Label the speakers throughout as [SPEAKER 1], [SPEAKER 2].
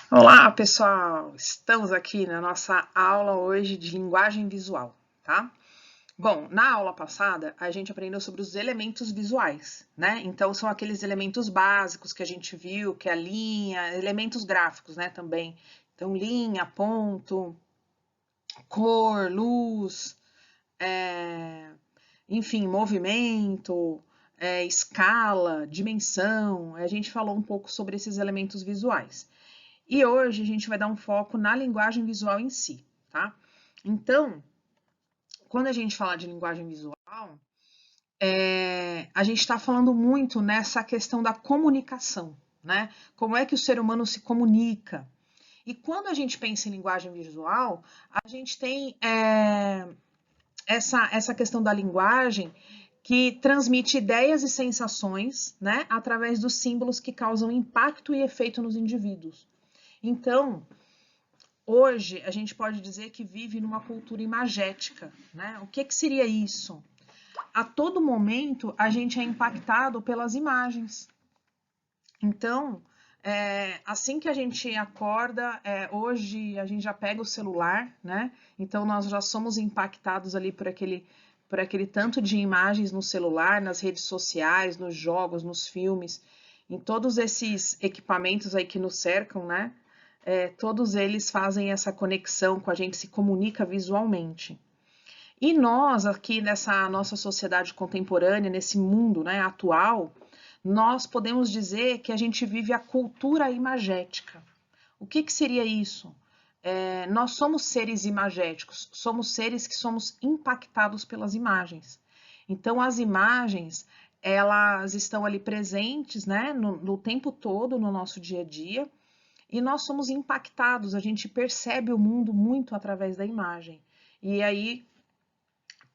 [SPEAKER 1] Olá, pessoal! Estamos aqui na nossa aula hoje de linguagem visual, tá? Bom, na aula passada a gente aprendeu sobre os elementos visuais, né? Então são aqueles elementos básicos que a gente viu, que é a linha, elementos gráficos, né, também. Então linha, ponto, cor, luz, enfim, movimento, escala, dimensão. A gente falou um pouco sobre esses elementos visuais. E hoje a gente vai dar um foco na linguagem visual em si, tá? Então, quando a gente fala de linguagem visual, a gente está falando muito nessa questão da comunicação, né? Como é que o ser humano se comunica? E quando a gente pensa em linguagem visual, a gente tem essa questão da linguagem que transmite ideias e sensações, né? Através dos símbolos que causam impacto e efeito nos indivíduos. Então, hoje, a gente pode dizer que vive numa cultura imagética, né? O que seria isso? A todo momento, a gente é impactado pelas imagens. Então, assim que a gente acorda, hoje a gente já pega o celular, né? Então, nós já somos impactados ali por aquele tanto de imagens no celular, nas redes sociais, nos jogos, nos filmes, em todos esses equipamentos aí que nos cercam, né? Todos eles fazem essa conexão com a gente, se comunica visualmente. E nós, aqui nessa nossa sociedade contemporânea, nesse mundo, né, atual, nós podemos dizer que a gente vive a cultura imagética. O que seria isso? Nós somos seres imagéticos, somos seres que somos impactados pelas imagens. Então, as imagens, elas estão ali presentes, né, no tempo todo no nosso dia a dia, e nós somos impactados, a gente percebe o mundo muito através da imagem. E aí,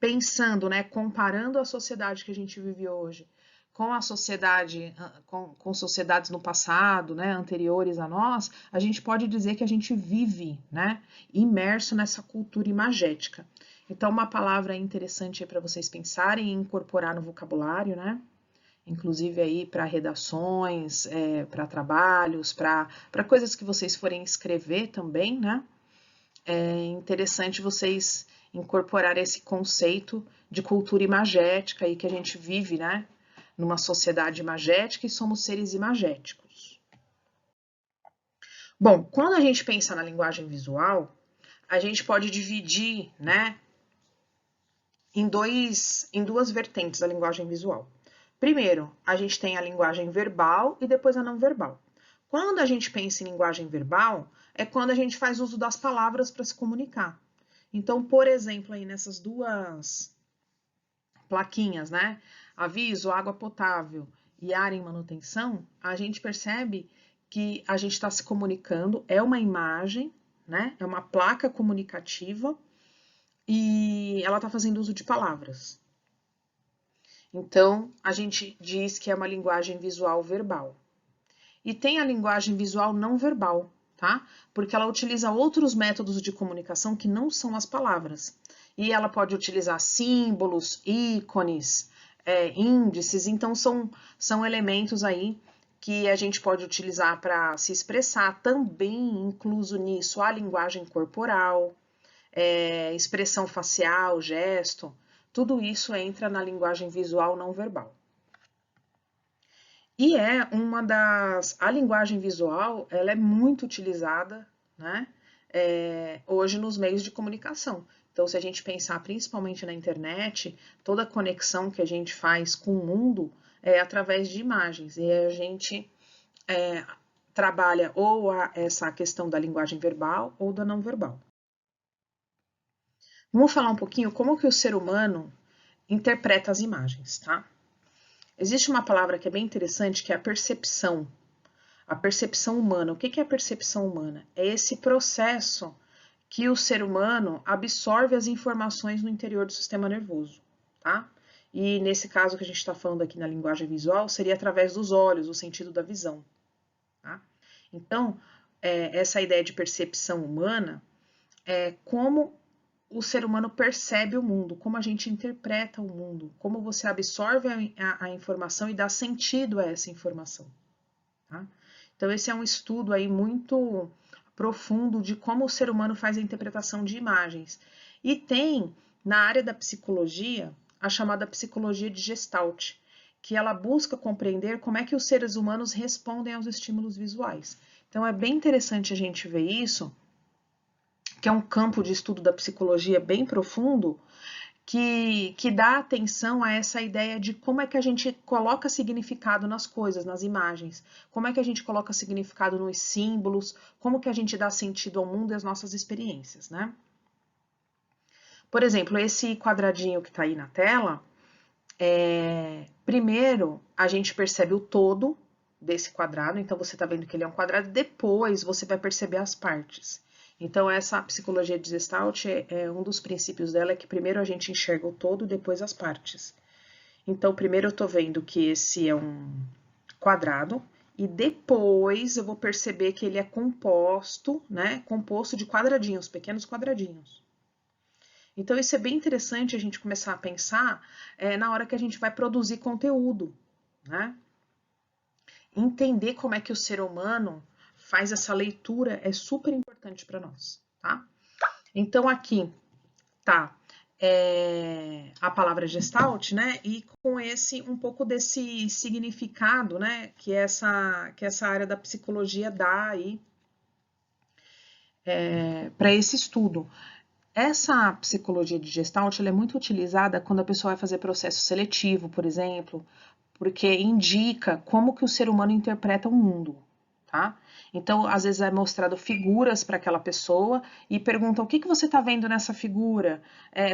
[SPEAKER 1] pensando, né, comparando a sociedade que a gente vive hoje com a sociedade, com sociedades no passado, né, anteriores a nós, a gente pode dizer que a gente vive, né, imerso nessa cultura imagética. Então, uma palavra interessante para vocês pensarem e incorporar no vocabulário, né, inclusive aí para redações, para trabalhos, para coisas que vocês forem escrever também, né? É interessante vocês incorporar esse conceito de cultura imagética aí que a gente vive, né? Numa sociedade imagética e somos seres imagéticos. Bom, quando a gente pensa na linguagem visual, a gente pode dividir, né, em duas vertentes a linguagem visual. Primeiro, a gente tem a linguagem verbal e depois a não verbal. Quando a gente pensa em linguagem verbal, é quando a gente faz uso das palavras para se comunicar. Então, por exemplo, aí nessas duas plaquinhas, né? Aviso, água potável e área em manutenção, a gente percebe que a gente está se comunicando, é uma imagem, né? É uma placa comunicativa e ela está fazendo uso de palavras. Então, a gente diz que é uma linguagem visual verbal. E tem a linguagem visual não verbal, tá? Porque ela utiliza outros métodos de comunicação que não são as palavras. E ela pode utilizar símbolos, ícones, índices, então são elementos aí que a gente pode utilizar para se expressar, também incluso nisso a linguagem corporal, expressão facial, gesto, tudo isso entra na linguagem visual não verbal. E é uma das. A linguagem visual, ela é muito utilizada, né? Hoje nos meios de comunicação. Então, se a gente pensar principalmente na internet, toda a conexão que a gente faz com o mundo é através de imagens. E a gente trabalha ou essa questão da linguagem verbal ou da não verbal. Vamos falar um pouquinho como que o ser humano interpreta as imagens, tá? Existe uma palavra que é bem interessante, que é a percepção. A percepção humana. O que é a percepção humana? É esse processo que o ser humano absorve as informações no interior do sistema nervoso, tá? E nesse caso que a gente está falando aqui na linguagem visual, seria através dos olhos, o sentido da visão, tá? Então, essa ideia de percepção humana é como o ser humano percebe o mundo, como a gente interpreta o mundo, como você absorve a informação e dá sentido a essa informação, tá? Então, esse é um estudo aí muito profundo de como o ser humano faz a interpretação de imagens. E tem, na área da psicologia, a chamada psicologia de Gestalt, que ela busca compreender como é que os seres humanos respondem aos estímulos visuais. Então, é bem interessante a gente ver isso, que é um campo de estudo da psicologia bem profundo, que dá atenção a essa ideia de como é que a gente coloca significado nas coisas, nas imagens, como é que a gente coloca significado nos símbolos, como que a gente dá sentido ao mundo e às nossas experiências, né? Por exemplo, esse quadradinho que está aí na tela, primeiro a gente percebe o todo desse quadrado, então você está vendo que ele é um quadrado, depois você vai perceber as partes. Então, essa psicologia de Gestalt, um dos princípios dela é que primeiro a gente enxerga o todo, depois as partes. Então, primeiro eu estou vendo que esse é um quadrado, e depois eu vou perceber que ele é composto, né? Composto de quadradinhos, pequenos quadradinhos. Então, isso é bem interessante a gente começar a pensar na hora que a gente vai produzir conteúdo, né? Entender como é que o ser humano faz essa leitura é super importante para nós, tá? Então, aqui tá a palavra Gestalt, né? E com um pouco desse significado, né? Que essa área da psicologia dá aí para esse estudo. Essa psicologia de Gestalt ela é muito utilizada quando a pessoa vai fazer processo seletivo, por exemplo, porque indica como que o ser humano interpreta o mundo, tá? Então, às vezes é mostrado figuras para aquela pessoa e pergunta o que você está vendo nessa figura,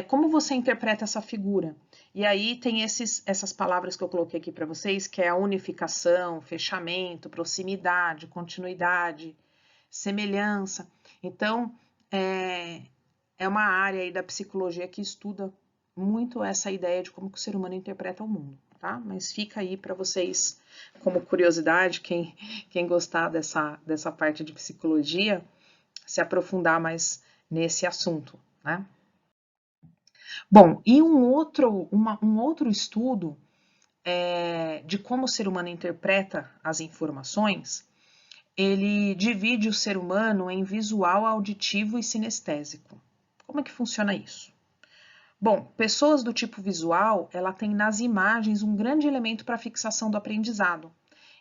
[SPEAKER 1] como você interpreta essa figura. E aí tem essas palavras que eu coloquei aqui para vocês, que é a unificação, fechamento, proximidade, continuidade, semelhança. Então, é uma área aí da psicologia que estuda muito essa ideia de como que o ser humano interpreta o mundo, tá? Mas fica aí para vocês, como curiosidade, quem gostar dessa parte de psicologia, se aprofundar mais nesse assunto, né? Bom, e um outro estudo de como o ser humano interpreta as informações, ele divide o ser humano em visual, auditivo e sinestésico. Como é que funciona isso? Bom, pessoas do tipo visual, ela tem nas imagens um grande elemento para fixação do aprendizado.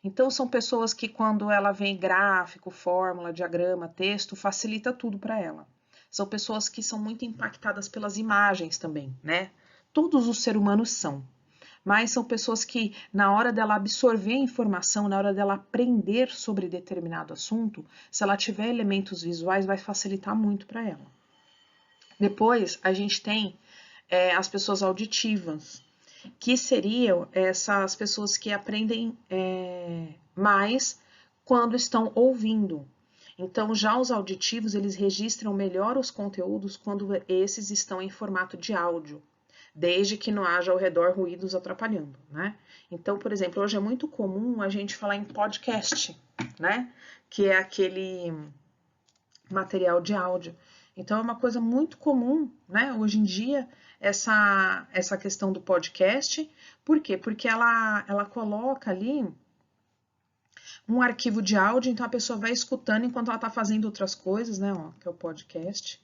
[SPEAKER 1] Então, são pessoas que quando ela vê gráfico, fórmula, diagrama, texto, facilita tudo para ela. São pessoas que são muito impactadas pelas imagens também, né? Todos os seres humanos são. Mas são pessoas que, na hora dela absorver a informação, na hora dela aprender sobre determinado assunto, se ela tiver elementos visuais, vai facilitar muito para ela. Depois, a gente tem as pessoas auditivas, que seriam essas pessoas que aprendem mais quando estão ouvindo. Então, já os auditivos, eles registram melhor os conteúdos quando esses estão em formato de áudio, desde que não haja ao redor ruídos atrapalhando, né? Então, por exemplo, hoje é muito comum a gente falar em podcast, né? Que é aquele material de áudio. Então, é uma coisa muito comum, né, hoje em dia, essa questão do podcast. Por quê? Porque ela coloca ali um arquivo de áudio, então a pessoa vai escutando enquanto ela está fazendo outras coisas, né, ó, que é o podcast.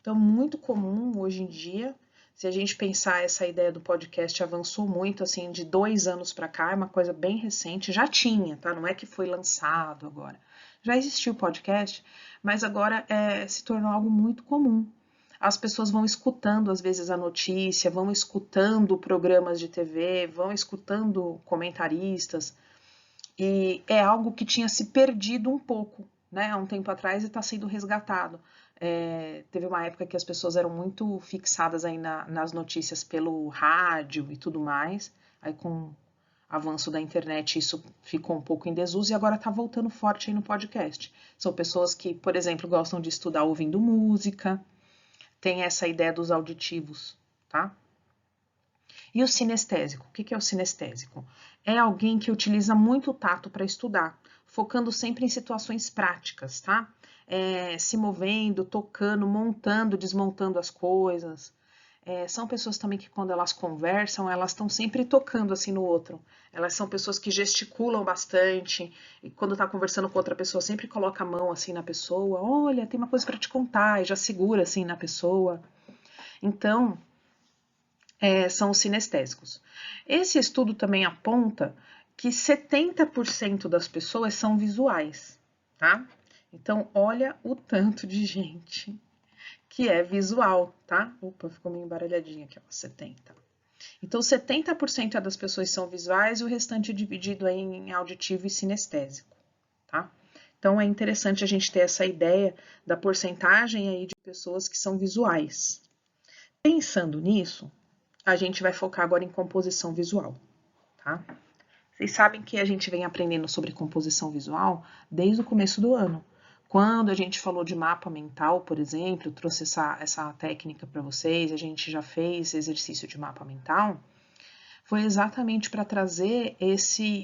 [SPEAKER 1] Então, muito comum hoje em dia. Se a gente pensar, essa ideia do podcast avançou muito, assim, de 2 anos para cá, é uma coisa bem recente, já tinha, tá? Não é que foi lançado agora. Já existia o podcast, mas agora se tornou algo muito comum. As pessoas vão escutando, às vezes, a notícia, vão escutando programas de TV, vão escutando comentaristas, e é algo que tinha se perdido um pouco, né, há um tempo atrás e está sendo resgatado. Teve uma época que as pessoas eram muito fixadas aí nas notícias pelo rádio e tudo mais, aí com o avanço da internet isso ficou um pouco em desuso e agora está voltando forte aí no podcast. São pessoas que, por exemplo, gostam de estudar ouvindo música, tem essa ideia dos auditivos, tá? E o sinestésico? O que é o sinestésico? É alguém que utiliza muito o tato para estudar, focando sempre em situações práticas, tá? Se movendo, tocando, montando, desmontando as coisas. são pessoas também que quando elas conversam, elas estão sempre tocando assim no outro. Elas são pessoas que gesticulam bastante, e quando está conversando com outra pessoa, sempre coloca a mão assim na pessoa, olha, tem uma coisa para te contar, e já segura assim na pessoa. Então, são os sinestésicos. Esse estudo também aponta que 70% das pessoas são visuais, tá? Então, olha o tanto de gente que é visual, tá? Opa, ficou meio embaralhadinho aqui, ó, 70. Então, 70% das pessoas são visuais e o restante é dividido aí em auditivo e sinestésico, tá? Então, é interessante a gente ter essa ideia da porcentagem aí de pessoas que são visuais. Pensando nisso, a gente vai focar agora em composição visual, tá? Vocês sabem que a gente vem aprendendo sobre composição visual desde o começo do ano. Quando a gente falou de mapa mental, por exemplo, trouxe essa técnica para vocês, a gente já fez exercício de mapa mental, foi exatamente para trazer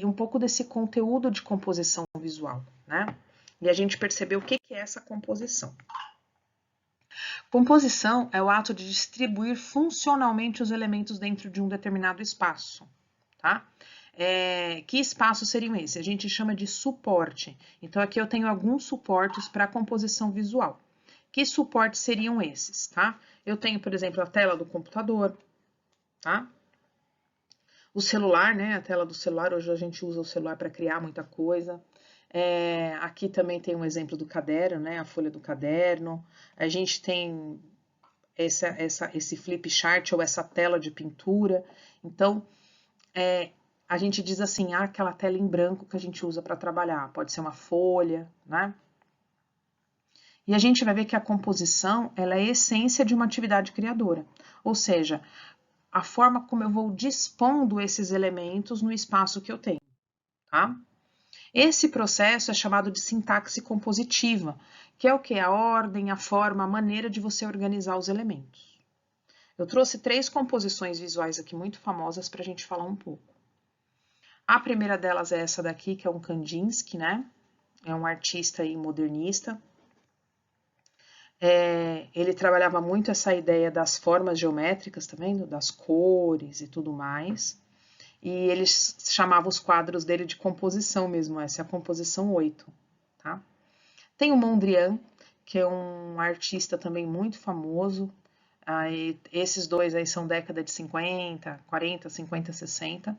[SPEAKER 1] um pouco desse conteúdo de composição visual, né? E a gente percebeu o que é essa composição. Composição é o ato de distribuir funcionalmente os elementos dentro de um determinado espaço, tá? Que espaços seriam esses? A gente chama de suporte. Então, aqui eu tenho alguns suportes para a composição visual. Que suportes seriam esses, tá? Eu tenho, por exemplo, a tela do computador, tá? O celular, né? A tela do celular, hoje a gente usa o celular para criar muita coisa. Aqui também tem um exemplo do caderno, né? A folha do caderno. A gente tem esse flip chart ou essa tela de pintura. Então, a gente diz assim, aquela tela em branco que a gente usa para trabalhar, pode ser uma folha, né? E a gente vai ver que a composição, ela é a essência de uma atividade criadora, ou seja, a forma como eu vou dispondo esses elementos no espaço que eu tenho, tá? Esse processo é chamado de sintaxe compositiva, que é o que? A ordem, a forma, a maneira de você organizar os elementos. Eu trouxe 3 composições visuais aqui muito famosas para a gente falar um pouco. A primeira delas é essa daqui, que é um Kandinsky, né? É um artista e modernista. Ele trabalhava muito essa ideia das formas geométricas também, das cores e tudo mais. E ele chamava os quadros dele de composição mesmo, essa é a composição 8, tá? Tem o Mondrian, que é um artista também muito famoso. Esses dois aí são década de 50, 40, 50, 60.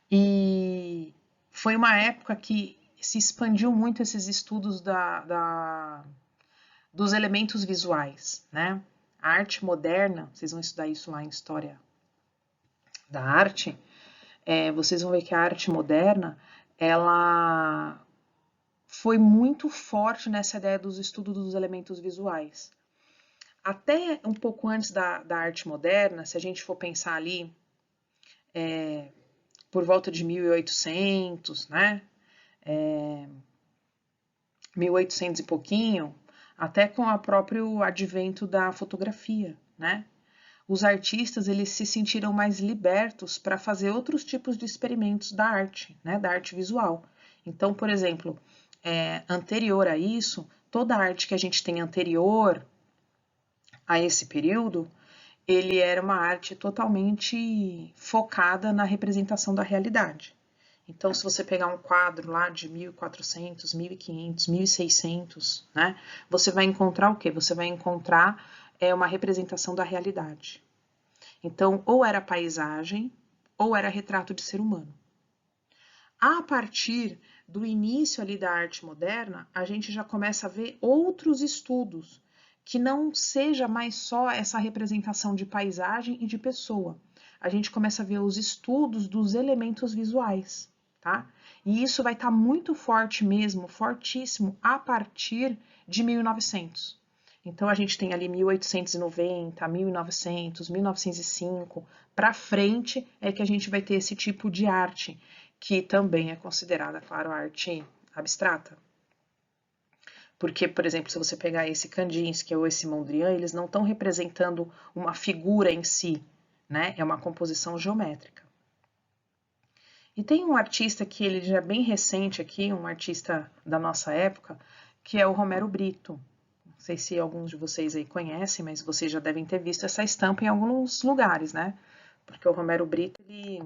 [SPEAKER 1] E foi uma época que se expandiu muito esses estudos dos elementos visuais, né? A arte moderna, vocês vão estudar isso lá em História da Arte, vocês vão ver que a arte moderna, ela foi muito forte nessa ideia dos estudos dos elementos visuais. Até um pouco antes da arte moderna, se a gente for pensar ali, por volta de 1800, né? 1800 e pouquinho, até com o próprio advento da fotografia, né? Os artistas, eles se sentiram mais libertos para fazer outros tipos de experimentos da arte, né? Da arte visual. Então, por exemplo, anterior a isso, toda a arte que a gente tem anterior a esse período, ele era uma arte totalmente focada na representação da realidade. Então, se você pegar um quadro lá de 1400, 1500, 1600, né, você vai encontrar o quê? Você vai encontrar uma representação da realidade. Então, ou era paisagem, ou era retrato de ser humano. A partir do início ali da arte moderna, a gente já começa a ver outros estudos que não seja mais só essa representação de paisagem e de pessoa. A gente começa a ver os estudos dos elementos visuais, tá? E isso vai estar muito forte mesmo, fortíssimo, a partir de 1900. Então, a gente tem ali 1890, 1900, 1905, para frente é que a gente vai ter esse tipo de arte, que também é considerada, claro, arte abstrata. Porque, por exemplo, se você pegar esse Kandinsky ou esse Mondrian, eles não estão representando uma figura em si, né? É uma composição geométrica. E tem um artista que ele já é bem recente aqui, um artista da nossa época, que é o Romero Brito. Não sei se alguns de vocês aí conhecem, mas vocês já devem ter visto essa estampa em alguns lugares, né? Porque o Romero Brito, ele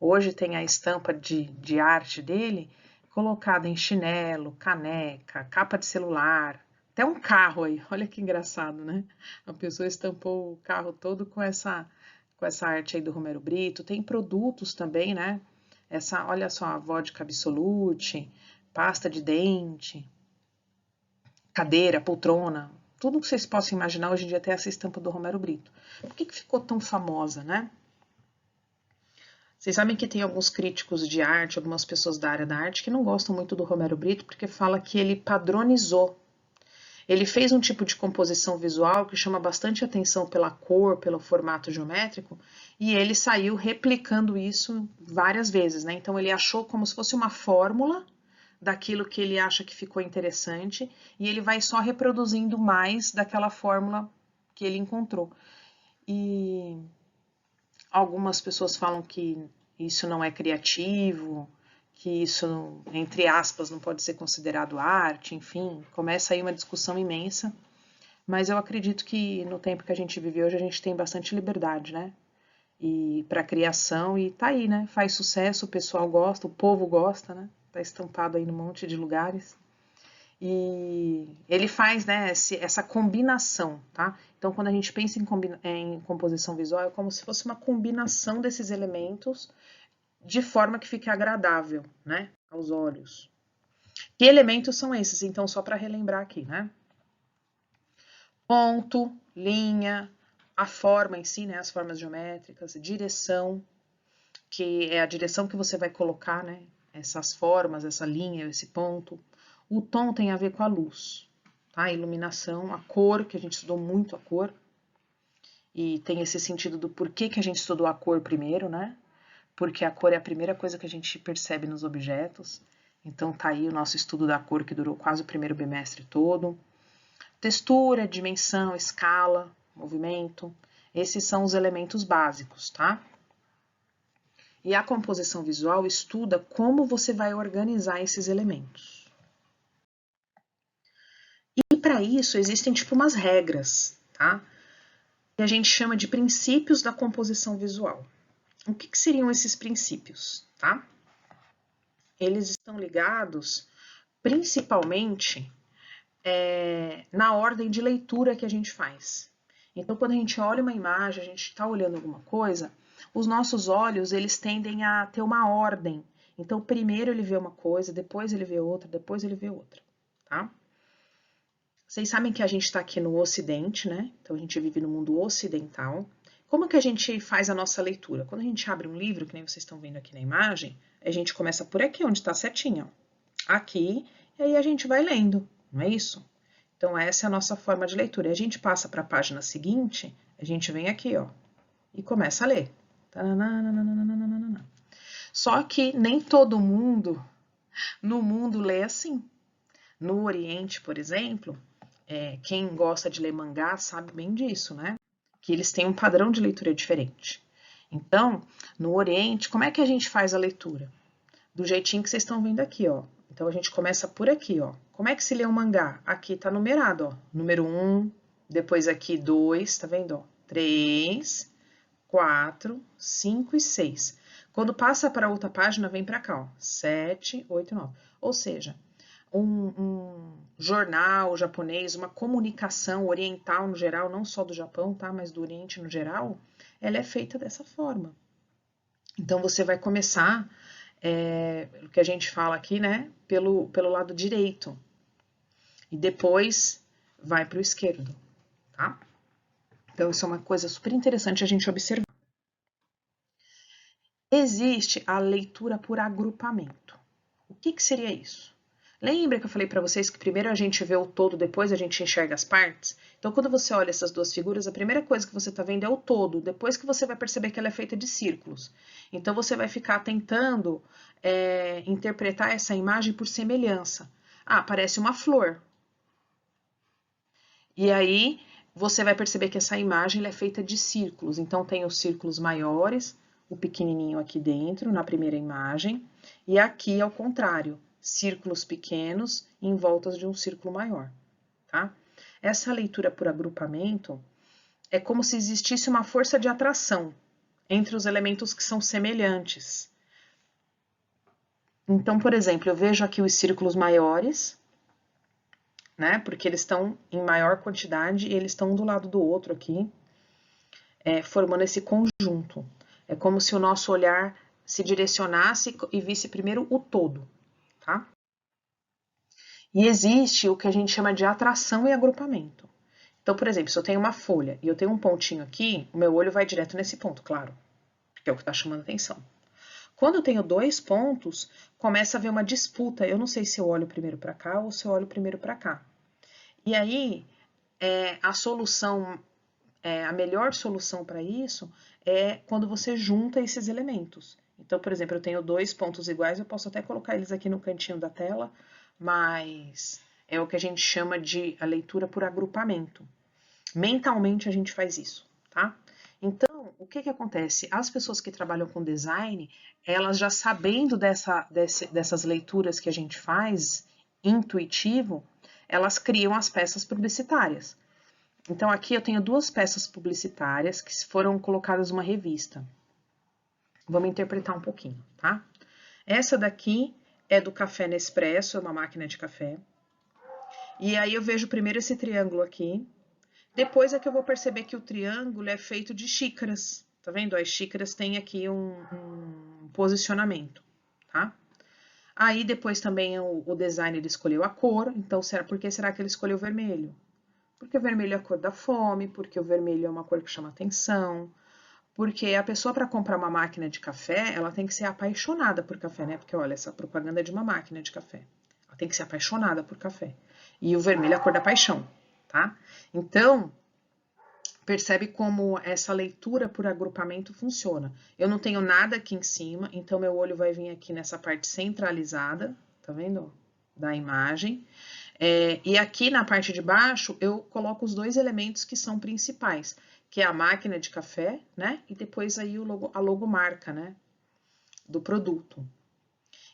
[SPEAKER 1] hoje tem a estampa de arte dele colocada em chinelo, caneca, capa de celular, até um carro aí. Olha que engraçado, né? A pessoa estampou o carro todo com essa arte aí do Romero Brito. Tem produtos também, né? Olha só, a vodka Absolute, pasta de dente, cadeira, poltrona, tudo que vocês possam imaginar hoje em dia tem essa estampa do Romero Brito. Por que ficou tão famosa, né? Vocês sabem que tem alguns críticos de arte, algumas pessoas da área da arte que não gostam muito do Romero Brito porque fala que ele padronizou. Ele fez um tipo de composição visual que chama bastante atenção pela cor, pelo formato geométrico, e ele saiu replicando isso várias vezes, né? Então ele achou como se fosse uma fórmula daquilo que ele acha que ficou interessante, e ele vai só reproduzindo mais daquela fórmula que ele encontrou. E algumas pessoas falam que isso não é criativo, que isso, entre aspas, não pode ser considerado arte, enfim, começa aí uma discussão imensa, mas eu acredito que no tempo que a gente vive hoje a gente tem bastante liberdade, né? E para criação, e tá aí, né? Faz sucesso, o pessoal gosta, o povo gosta, né? Tá estampado aí num monte de lugares. E ele faz, né, essa combinação, tá? Então, quando a gente pensa em composição visual, é como se fosse uma combinação desses elementos de forma que fique agradável, né, aos olhos. Que elementos são esses? Então, só para relembrar aqui, né? Ponto, linha, a forma em si, né, as formas geométricas, direção, que é a direção que você vai colocar, né, essas formas, essa linha, esse ponto. O tom tem a ver com a luz, tá? A iluminação, a cor, que a gente estudou muito a cor, e tem esse sentido do porquê que a gente estudou a cor primeiro, né? Porque a cor é a primeira coisa que a gente percebe nos objetos. Então tá aí o nosso estudo da cor que durou quase o primeiro bimestre todo. Textura, dimensão, escala, movimento, esses são os elementos básicos, tá? E a composição visual estuda como você vai organizar esses elementos. E para isso existem tipo umas regras, tá? Que a gente chama de princípios da composição visual. O que seriam esses princípios, tá? Eles estão ligados principalmente na ordem de leitura que a gente faz. Então, quando a gente olha uma imagem, a gente está olhando alguma coisa, os nossos olhos, eles tendem a ter uma ordem. Então, primeiro ele vê uma coisa, depois ele vê outra, depois ele vê outra, tá? Vocês sabem que a gente está aqui no Ocidente, né? Então, a gente vive no mundo ocidental. Como que a gente faz a nossa leitura? Quando a gente abre um livro, que nem vocês estão vendo aqui na imagem, a gente começa por aqui, onde está a setinha, ó. Aqui, e aí a gente vai lendo, não é isso? Então, essa é a nossa forma de leitura. E a gente passa para a página seguinte, a gente vem aqui, ó, e começa a ler. Só que nem todo mundo no mundo lê assim. No Oriente, por exemplo, quem gosta de ler mangá sabe bem disso, né? Que eles têm um padrão de leitura diferente. Então, no Oriente, como é que a gente faz a leitura? Do jeitinho que vocês estão vendo aqui, ó. Então, a gente começa por aqui, ó. Como é que se lê um mangá? Aqui tá numerado, ó. Número 1, depois aqui 2, tá vendo, ó? 3, 4, 5 e 6. Quando passa para outra página, vem para cá, ó. 7, 8, 9. Ou seja, um jornal japonês, uma comunicação oriental no geral, não só do Japão, tá? Mas do Oriente no geral, ela é feita dessa forma. Então, você vai começar, o que a gente fala aqui, né? Pelo lado direito. E depois vai para o esquerdo, tá? Então, isso é uma coisa super interessante a gente observar. Existe a leitura por agrupamento. O que seria isso? Lembra que eu falei para vocês que primeiro a gente vê o todo, depois a gente enxerga as partes? Então, quando você olha essas duas figuras, a primeira coisa que você está vendo é o todo, depois que você vai perceber que ela é feita de círculos. Então, você vai ficar tentando interpretar essa imagem por semelhança. Ah, parece uma flor. E aí, você vai perceber que essa imagem é feita de círculos. Então, tem os círculos maiores, o pequenininho aqui dentro, na primeira imagem, e aqui, ao contrário, círculos pequenos em volta de um círculo maior, tá? Essa leitura por agrupamento é como se existisse uma força de atração entre os elementos que são semelhantes. Então, por exemplo, eu vejo aqui os círculos maiores, né? Porque eles estão em maior quantidade e eles estão um do lado do outro aqui, formando esse conjunto. É como se o nosso olhar se direcionasse e visse primeiro o todo, tá? E existe o que a gente chama de atração e agrupamento. Então, por exemplo, se eu tenho uma folha e eu tenho um pontinho aqui, o meu olho vai direto nesse ponto, claro, porque é o que está chamando atenção. Quando eu tenho dois pontos, começa a haver uma disputa. Eu não sei se eu olho primeiro para cá ou se eu olho primeiro para cá. E aí, a solução, a melhor solução para isso é quando você junta esses elementos. Então, por exemplo, eu tenho dois pontos iguais, eu posso até colocar eles aqui no cantinho da tela, mas é o que a gente chama de a leitura por agrupamento. Mentalmente a gente faz isso, tá? Então, o que acontece? As pessoas que trabalham com design, elas já sabendo dessas leituras que a gente faz, intuitivo, elas criam as peças publicitárias. Então, aqui eu tenho duas peças publicitárias que foram colocadas numa revista. Vamos interpretar um pouquinho, tá? Essa daqui é do café Nespresso, é uma máquina de café. E aí eu vejo primeiro esse triângulo aqui. Depois é que eu vou perceber que o triângulo é feito de xícaras. Tá vendo? As xícaras têm aqui um posicionamento, tá? Aí depois também o designer escolheu a cor. Então, por que será que ele escolheu vermelho? Porque o vermelho é a cor da fome, porque o vermelho é uma cor que chama atenção, porque a pessoa para comprar uma máquina de café, ela tem que ser apaixonada por café, né? Porque olha, essa propaganda é de uma máquina de café. Ela tem que ser apaixonada por café. E o vermelho é a cor da paixão, tá? Então, percebe como essa leitura por agrupamento funciona. Eu não tenho nada aqui em cima, então meu olho vai vir aqui nessa parte centralizada, tá vendo? Da imagem. E aqui na parte de baixo, eu coloco os dois elementos que são principais, que é a máquina de café, né? E depois aí a logomarca, né? Do produto.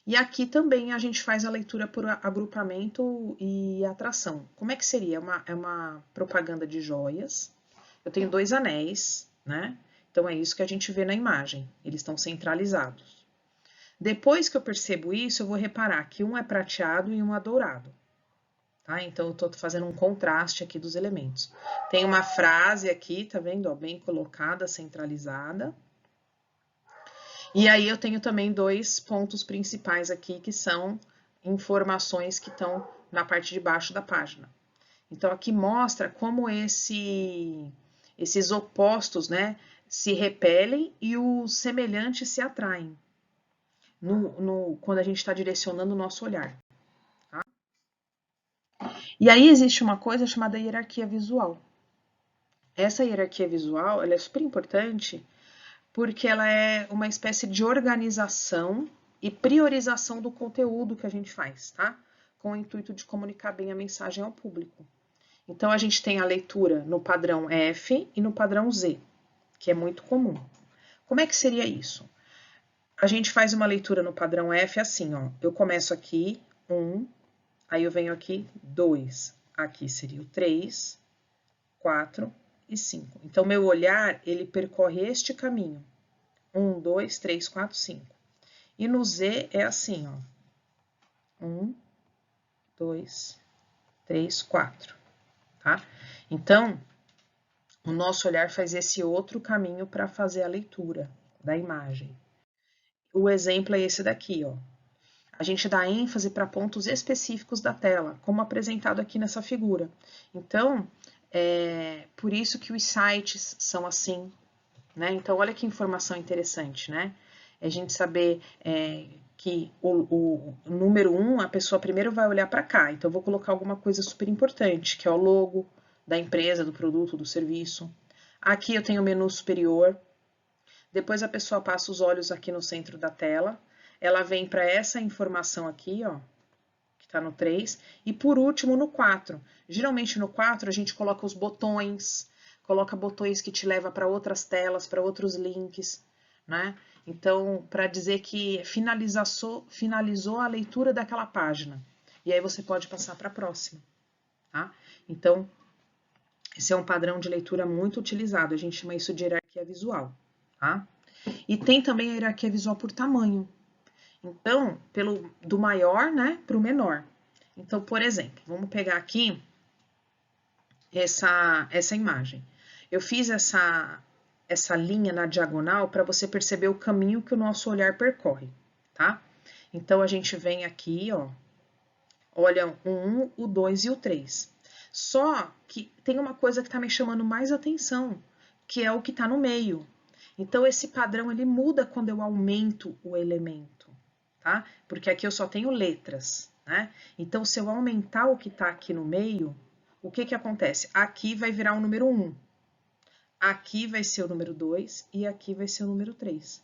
[SPEAKER 1] E aqui também a gente faz a leitura por agrupamento e atração. Como é que seria? É uma propaganda de joias. Eu tenho dois anéis, né? Então é isso que a gente vê na imagem. Eles estão centralizados. Depois que eu percebo isso, eu vou reparar que um é prateado e um é dourado. Tá? Então, eu estou fazendo um contraste aqui dos elementos. Tem uma frase aqui, tá vendo? Ó, bem colocada, centralizada. E aí eu tenho também dois pontos principais aqui, que são informações que estão na parte de baixo da página. Então, aqui mostra como esses opostos, né, se repelem e os semelhantes se atraem quando a gente está direcionando o nosso olhar. E aí existe uma coisa chamada hierarquia visual. Essa hierarquia visual, ela é super importante porque ela é uma espécie de organização e priorização do conteúdo que a gente faz, tá? Com o intuito de comunicar bem a mensagem ao público. Então, a gente tem a leitura no padrão F e no padrão Z, que é muito comum. Como é que seria isso? A gente faz uma leitura no padrão F assim, ó. Eu começo aqui, 1, aí eu venho aqui, 2. Aqui seria o 3, 4 e 5. Então, meu olhar, ele percorre este caminho. 1, 2, 3, 4, 5. E no Z é assim, ó. 1, 2, 3, 4. Tá? Então, o nosso olhar faz esse outro caminho para fazer a leitura da imagem. O exemplo é esse daqui, ó. A gente dá ênfase para pontos específicos da tela, como apresentado aqui nessa figura. Então, por isso que os sites são assim, né? Então, olha que informação interessante, né? É a gente saber que o número 1, a pessoa primeiro vai olhar para cá. Então, eu vou colocar alguma coisa super importante, que é o logo da empresa, do produto, do serviço. Aqui eu tenho o menu superior. Depois a pessoa passa os olhos aqui no centro da tela. Ela vem para essa informação aqui, ó, que está no 3. E por último, no 4. Geralmente no 4 a gente coloca os botões, coloca botões que te levam para outras telas, para outros links, né? Então, para dizer que finalizou a leitura daquela página. E aí você pode passar para a próxima, tá? Então, esse é um padrão de leitura muito utilizado, a gente chama isso de hierarquia visual, tá? E tem também a hierarquia visual por tamanho. Então, do maior, né, para o menor. Então, por exemplo, vamos pegar aqui essa imagem. Eu fiz essa linha na diagonal para você perceber o caminho que o nosso olhar percorre, tá? Então, a gente vem aqui, ó, olha o 1, o 2 e o 3. Só que tem uma coisa que está me chamando mais atenção, que é o que está no meio. Então, esse padrão, ele muda quando eu aumento o elemento, tá? Porque aqui eu só tenho letras, né? Então, se eu aumentar o que está aqui no meio, o que que acontece? Aqui vai virar o número 1, aqui vai ser o número 2 e aqui vai ser o número 3.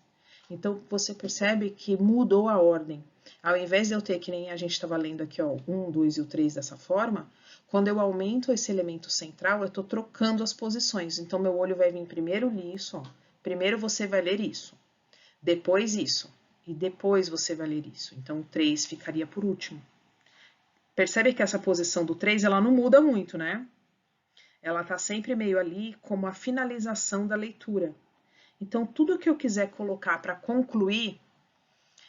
[SPEAKER 1] Então, você percebe que mudou a ordem. Ao invés de eu ter, que nem a gente estava lendo aqui, ó, 1, 2 e o 3 dessa forma, quando eu aumento esse elemento central, eu estou trocando as posições. Então, meu olho vai vir primeiro nisso, ó. Primeiro você vai ler isso, depois isso, e depois você vai ler isso. Então, o 3 ficaria por último. Percebe que essa posição do 3, ela não muda muito, né? Ela tá sempre meio ali como a finalização da leitura. Então, tudo que eu quiser colocar para concluir,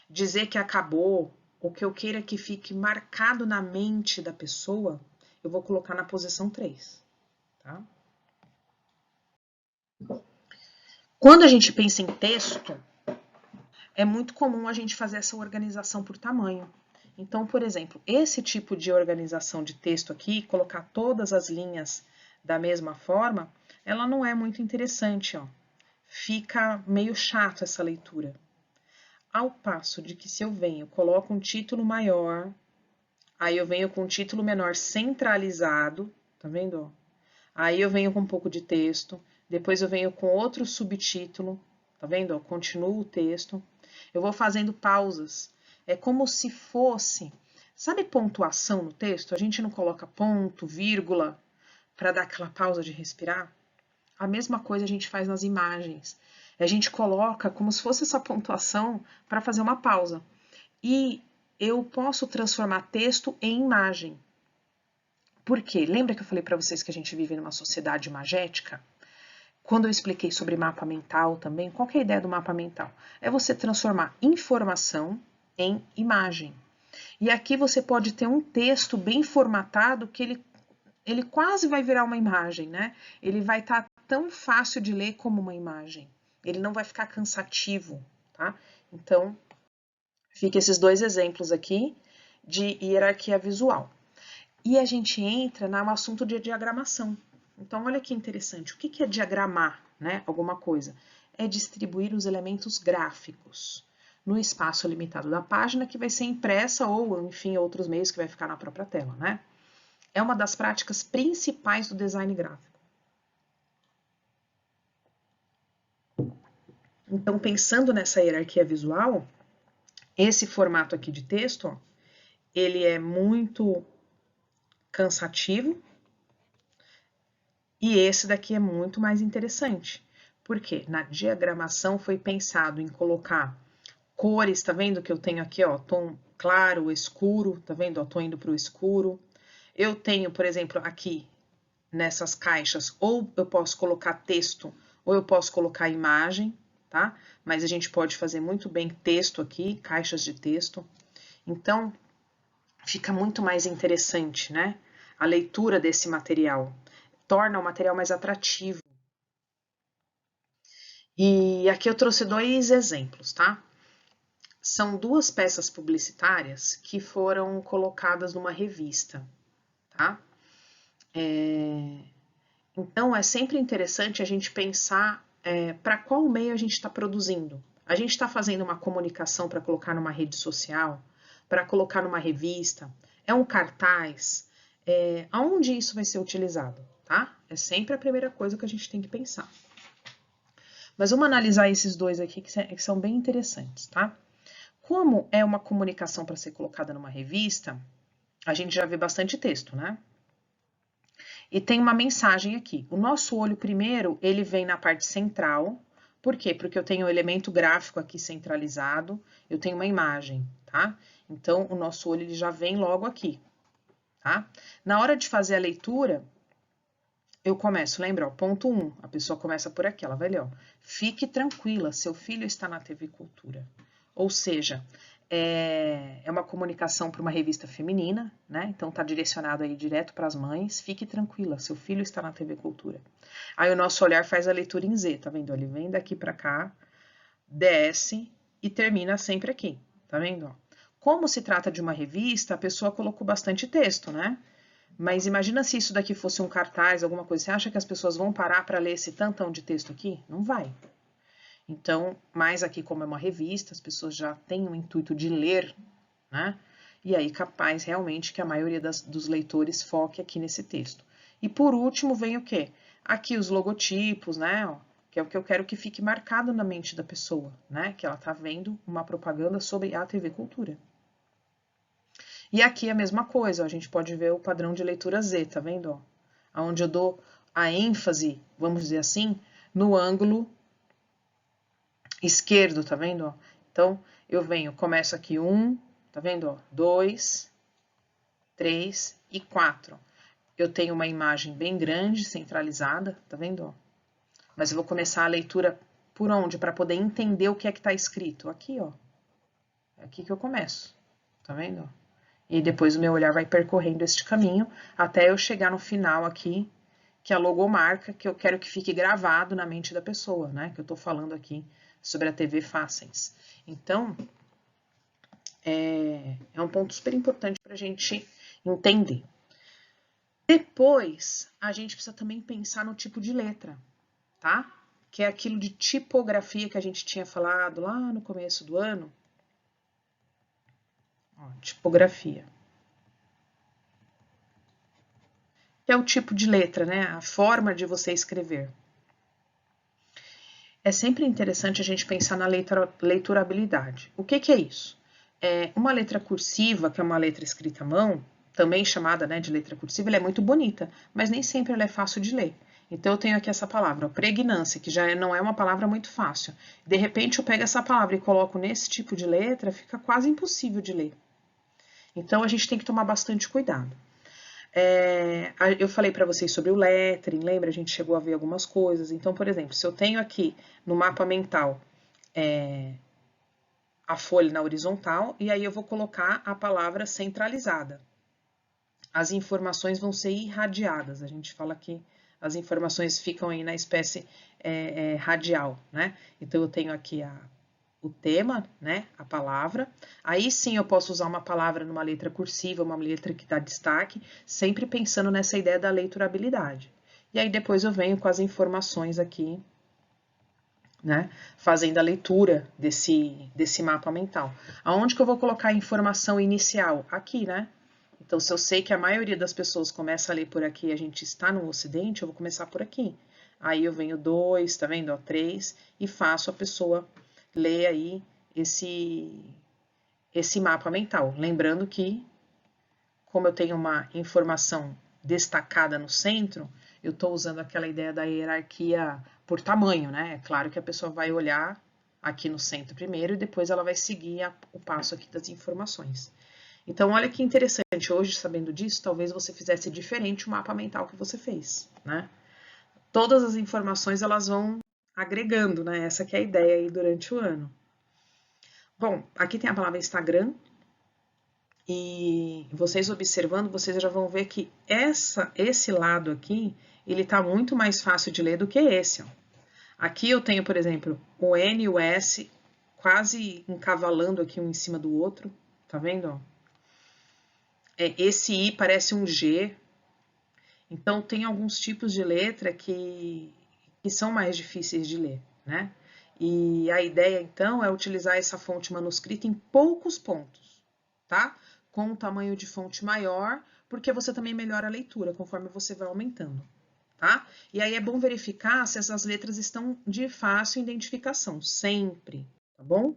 [SPEAKER 1] dizer que acabou, ou que eu queira que fique marcado na mente da pessoa, eu vou colocar na posição 3, tá? Quando a gente pensa em texto, é muito comum a gente fazer essa organização por tamanho. Então, por exemplo, esse tipo de organização de texto aqui, colocar todas as linhas da mesma forma, ela não é muito interessante, ó. Fica meio chato essa leitura. Ao passo de que se eu venho, coloco um título maior, aí eu venho com um título menor centralizado, tá vendo? Aí eu venho com um pouco de texto, depois eu venho com outro subtítulo, tá vendo? Continuo o texto. Eu vou fazendo pausas. É como se fosse, sabe pontuação no texto? A gente não coloca ponto, vírgula, para dar aquela pausa de respirar? A mesma coisa a gente faz nas imagens. A gente coloca como se fosse essa pontuação para fazer uma pausa. E eu posso transformar texto em imagem. Por quê? Lembra que eu falei para vocês que a gente vive numa sociedade imagética? Quando eu expliquei sobre mapa mental também, qual que é a ideia do mapa mental? É você transformar informação em imagem. E aqui você pode ter um texto bem formatado que ele quase vai virar uma imagem, né? Ele vai estar tão fácil de ler como uma imagem. Ele não vai ficar cansativo, tá? Então, fica esses dois exemplos aqui de hierarquia visual. E a gente entra no assunto de diagramação. Então, olha que interessante. O que é diagramar, né? Alguma coisa. É distribuir os elementos gráficos no espaço limitado da página que vai ser impressa ou, enfim, outros meios que vai ficar na própria tela, né? É uma das práticas principais do design gráfico. Então, pensando nessa hierarquia visual, esse formato aqui de texto, ó, ele é muito cansativo e esse daqui é muito mais interessante. Porque na diagramação foi pensado em colocar cores, tá vendo que eu tenho aqui, ó, tom claro, escuro, tá vendo? Ó, tô indo para o escuro. Eu tenho, por exemplo, aqui nessas caixas, ou eu posso colocar texto, ou eu posso colocar imagem, tá? Mas a gente pode fazer muito bem texto aqui, caixas de texto. Então, fica muito mais interessante, né? A leitura desse material. Torna o material mais atrativo. E aqui eu trouxe dois exemplos, tá? São duas peças publicitárias que foram colocadas numa revista, tá? Então, é sempre interessante a gente pensar para qual meio a gente está produzindo. A gente está fazendo uma comunicação para colocar numa rede social, para colocar numa revista, é um cartaz, aonde isso vai ser utilizado, tá? É sempre a primeira coisa que a gente tem que pensar. Mas vamos analisar esses dois aqui que são bem interessantes, tá? Como é uma comunicação para ser colocada numa revista, a gente já vê bastante texto, né? E tem uma mensagem aqui. O nosso olho primeiro, ele vem na parte central. Por quê? Porque eu tenho um elemento gráfico aqui centralizado, eu tenho uma imagem, tá? Então, o nosso olho ele já vem logo aqui, tá? Na hora de fazer a leitura, eu começo, lembra, ó, ponto 1, a pessoa começa por aqui, ela vai ler, ó, fique tranquila, seu filho está na TV Cultura. Ou seja, é uma comunicação para uma revista feminina, né? Então tá direcionado aí direto para as mães, fique tranquila, seu filho está na TV Cultura. Aí o nosso olhar faz a leitura em Z, tá vendo? Ele vem daqui para cá, desce e termina sempre aqui, tá vendo? Como se trata de uma revista, a pessoa colocou bastante texto, né? Mas imagina se isso daqui fosse um cartaz, alguma coisa. Você acha que as pessoas vão parar para ler esse tantão de texto aqui? Não vai. Então, mais aqui como é uma revista, as pessoas já têm o intuito de ler, né? E aí, capaz realmente que a maioria dos leitores foque aqui nesse texto. E por último, vem o quê? Aqui os logotipos, né? Ó, que é o que eu quero que fique marcado na mente da pessoa, né? Que ela tá vendo uma propaganda sobre a TV Cultura. E aqui a mesma coisa, ó, a gente pode ver o padrão de leitura Z, tá vendo? Ó? Onde eu dou a ênfase, vamos dizer assim, no ângulo esquerdo, tá vendo? Ó? Então, eu venho, começo aqui 1, tá vendo? Ó? 2, 3 e 4. Eu tenho uma imagem bem grande, centralizada, tá vendo? Ó? Mas eu vou começar a leitura por onde? Para poder entender o que é que tá escrito. Aqui, ó. É aqui que eu começo, tá vendo? Ó? E depois o meu olhar vai percorrendo este caminho até eu chegar no final aqui, que é a logomarca, que eu quero que fique gravado na mente da pessoa, né? Que eu tô falando aqui sobre a TV Facens. Então, é um ponto super importante para a gente entender. Depois, a gente precisa também pensar no tipo de letra, tá? Que é aquilo de tipografia que a gente tinha falado lá no começo do ano. Ó, tipografia. Que é o tipo de letra, né? A forma de você escrever. É sempre interessante a gente pensar na leiturabilidade. O que é isso? Uma letra cursiva, que é uma letra escrita à mão, também chamada, né, de letra cursiva, ela é muito bonita, mas nem sempre ela é fácil de ler. Então, eu tenho aqui essa palavra, pregnância, que já não é uma palavra muito fácil. De repente, eu pego essa palavra e coloco nesse tipo de letra, fica quase impossível de ler. Então, a gente tem que tomar bastante cuidado. Eu falei para vocês sobre o lettering, lembra? A gente chegou a ver algumas coisas. Então, por exemplo, se eu tenho aqui no mapa mental a folha na horizontal, e aí eu vou colocar a palavra centralizada. As informações vão ser irradiadas. A gente fala que as informações ficam aí na espécie radial, né? Então, eu tenho aqui o tema, né, a palavra. Aí sim eu posso usar uma palavra numa letra cursiva, uma letra que dá destaque, sempre pensando nessa ideia da leiturabilidade. E aí depois eu venho com as informações aqui, né, fazendo a leitura desse mapa mental. Aonde que eu vou colocar a informação inicial? Aqui, né? Então, se eu sei que a maioria das pessoas começa a ler por aqui e a gente está no Ocidente, eu vou começar por aqui. Aí eu venho 2, tá vendo? Ó, 3, e faço a pessoa ler aí esse mapa mental. Lembrando que, como eu tenho uma informação destacada no centro, eu estou usando aquela ideia da hierarquia por tamanho, né? É claro que a pessoa vai olhar aqui no centro primeiro e depois ela vai seguir o passo aqui das informações. Então, olha que interessante, hoje, sabendo disso, talvez você fizesse diferente o mapa mental que você fez, né? Todas as informações, elas vão agregando, né? Essa que é a ideia aí durante o ano. Bom, aqui tem a palavra Instagram, e vocês observando, vocês já vão ver que esse lado aqui, ele tá muito mais fácil de ler do que esse, ó. Aqui eu tenho, por exemplo, o N e o S quase encavalando aqui um em cima do outro, tá vendo, ó? Esse I parece um G. Então, tem alguns tipos de letra que são mais difíceis de ler, né? E a ideia, então, é utilizar essa fonte manuscrita em poucos pontos, tá? Com um tamanho de fonte maior, porque você também melhora a leitura conforme você vai aumentando, tá? E aí é bom verificar se essas letras estão de fácil identificação, sempre, tá bom?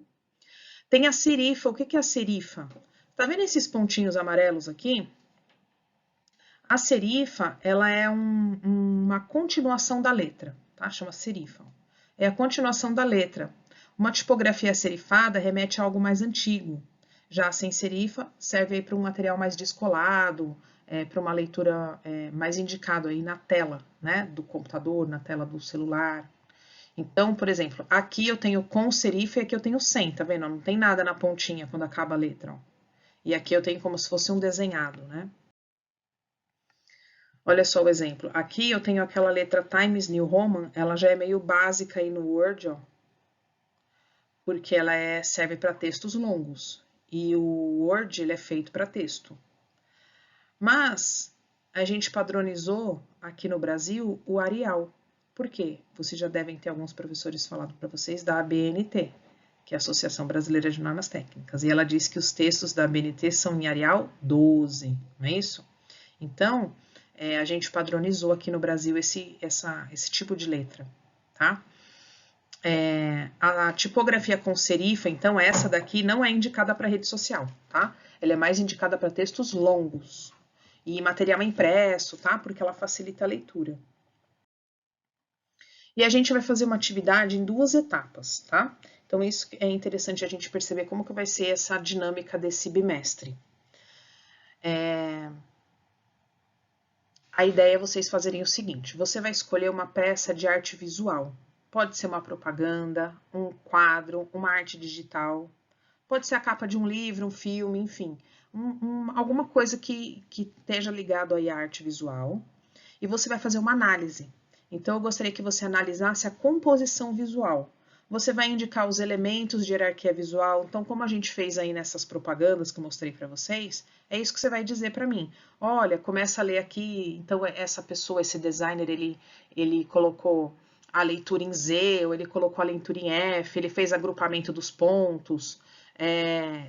[SPEAKER 1] Tem a serifa. O que é a serifa? Tá vendo esses pontinhos amarelos aqui? A serifa, ela é uma continuação da letra, tá? Chama serifa. É a continuação da letra. Uma tipografia serifada remete a algo mais antigo. Já a sem serifa serve aí para um material mais descolado, para uma leitura mais indicado aí na tela, né, do computador, na tela do celular. Então, por exemplo, aqui eu tenho com serif e aqui eu tenho sem, tá vendo? Não tem nada na pontinha quando acaba a letra, ó. E aqui eu tenho como se fosse um desenhado, né? Olha só o exemplo. Aqui eu tenho aquela letra Times New Roman, ela já é meio básica aí no Word, ó. Porque ela serve para textos longos. E o Word, ele é feito para texto. Mas a gente padronizou aqui no Brasil o Arial. Por quê? Vocês já devem ter alguns professores falado para vocês da ABNT, que é a Associação Brasileira de Normas Técnicas. E ela diz que os textos da ABNT são em Arial 12, não é isso? Então, a gente padronizou aqui no Brasil esse tipo de letra, tá? A tipografia com serifa, então, essa daqui não é indicada para rede social, tá? Ela é mais indicada para textos longos e material impresso, tá? Porque ela facilita a leitura. E a gente vai fazer uma atividade em 2 etapas, tá? Então, isso é interessante a gente perceber como que vai ser essa dinâmica desse bimestre. A ideia é vocês fazerem o seguinte, você vai escolher uma peça de arte visual. Pode ser uma propaganda, um quadro, uma arte digital, pode ser a capa de um livro, um filme, enfim, alguma coisa que esteja ligado aí à arte visual, e você vai fazer uma análise. Então, eu gostaria que você analisasse a composição visual. Você vai indicar os elementos de hierarquia visual. Então, como a gente fez aí nessas propagandas que eu mostrei para vocês, é isso que você vai dizer para mim. Olha, começa a ler aqui, então essa pessoa, esse designer, ele colocou a leitura em Z, ou ele colocou a leitura em F, ele fez agrupamento dos pontos.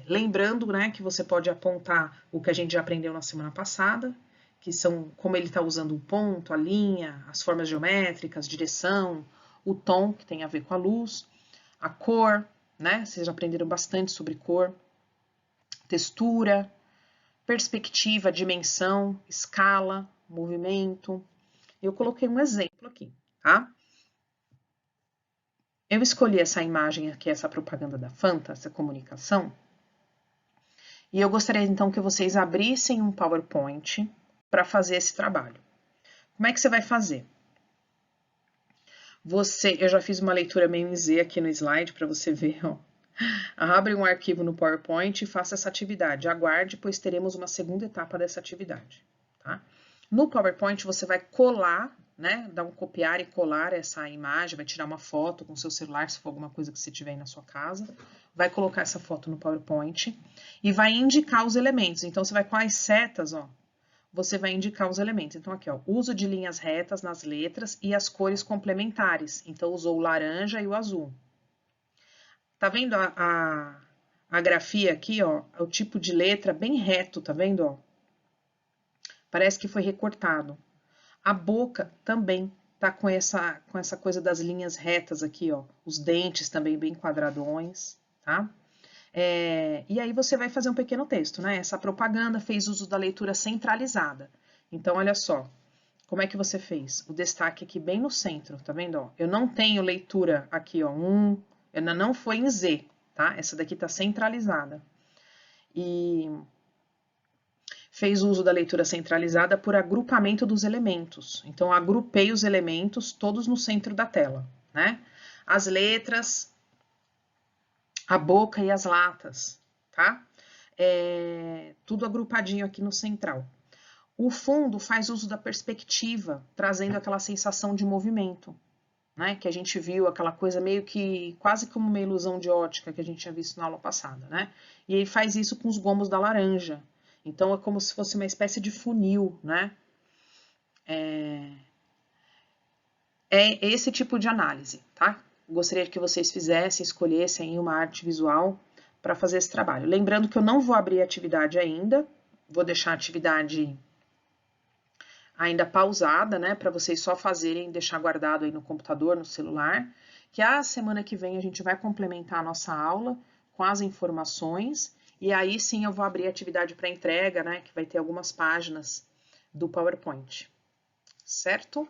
[SPEAKER 1] Lembrando, né, que você pode apontar o que a gente já aprendeu na semana passada, que são como ele está usando o ponto, a linha, as formas geométricas, direção, o tom, que tem a ver com a luz, a cor, né? Vocês já aprenderam bastante sobre cor, textura, perspectiva, dimensão, escala, movimento. Eu coloquei um exemplo aqui, tá? Eu escolhi essa imagem aqui, essa propaganda da Fanta, essa comunicação, e eu gostaria então que vocês abrissem um PowerPoint para fazer esse trabalho. Como é que você vai fazer? Eu já fiz uma leitura meio em Z aqui no slide para você ver, ó. Abre um arquivo no PowerPoint e faça essa atividade. Aguarde, pois teremos uma segunda etapa dessa atividade, tá? No PowerPoint você vai colar, né? Dar um copiar e colar essa imagem, vai tirar uma foto com o seu celular, se for alguma coisa que você tiver aí na sua casa. Vai colocar essa foto no PowerPoint e vai indicar os elementos. Então, você vai com as setas, ó. Você vai indicar os elementos. Então, aqui, ó, uso de linhas retas nas letras e as cores complementares. Então, usou o laranja e o azul. Tá vendo a grafia aqui, ó? O tipo de letra bem reto, tá vendo, ó? Parece que foi recortado. A boca também tá com essa coisa das linhas retas aqui, ó. Os dentes também bem quadradões, tá? E aí você vai fazer um pequeno texto, né? Essa propaganda fez uso da leitura centralizada. Então, olha só, como é que você fez? O destaque aqui bem no centro, tá vendo? Ó? Eu não tenho leitura aqui, ó, ainda não foi em Z, tá? Essa daqui tá centralizada. E fez uso da leitura centralizada por agrupamento dos elementos. Então, agrupei os elementos todos no centro da tela, né? As letras, a boca e as latas, tá? Tudo agrupadinho aqui no central. O fundo faz uso da perspectiva, trazendo aquela sensação de movimento, né? Que a gente viu, aquela coisa meio que, quase como uma ilusão de ótica que a gente tinha visto na aula passada, né? E ele faz isso com os gomos da laranja. Então, é como se fosse uma espécie de funil, né? É esse tipo de análise, tá? Gostaria que vocês fizessem, escolhessem uma arte visual para fazer esse trabalho. Lembrando que eu não vou abrir a atividade ainda, vou deixar a atividade ainda pausada, né, para vocês só fazerem, deixar guardado aí no computador, no celular, que a semana que vem a gente vai complementar a nossa aula com as informações, e aí sim eu vou abrir a atividade para entrega, né, que vai ter algumas páginas do PowerPoint, certo?